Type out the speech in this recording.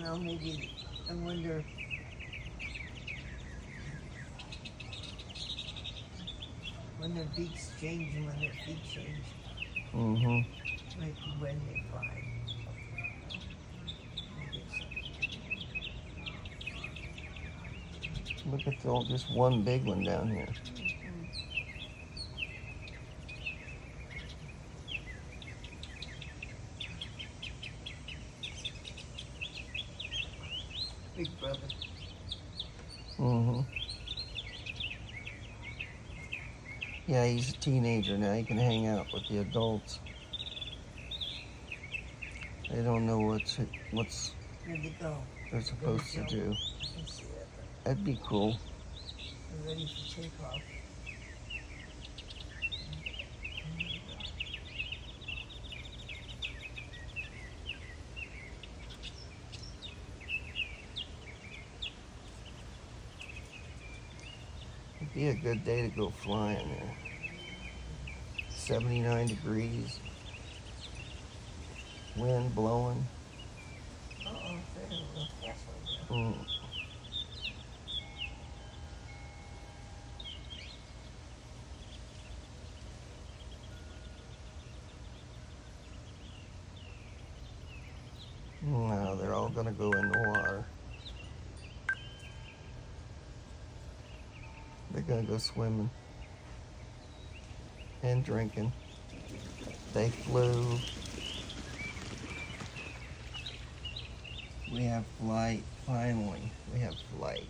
know, maybe, I wonder. When their beaks change and when their feet change. Mm-hmm. Like when they fly. Look at just one big one down here. Big brother. Mm-hmm. Yeah, he's a teenager now. He can hang out with the adults. They don't know what's Where'd they go? they're supposed to do. I can see that. That'd be cool. They're ready for takeoff. It'd be a good day to go flying there. 79 degrees. Wind blowing. Uh-oh, they're a little fast over there. Mm. No, they're all gonna go in the water. They're gonna go swimming and drinking. They flew. We have flight, finally. We have flight.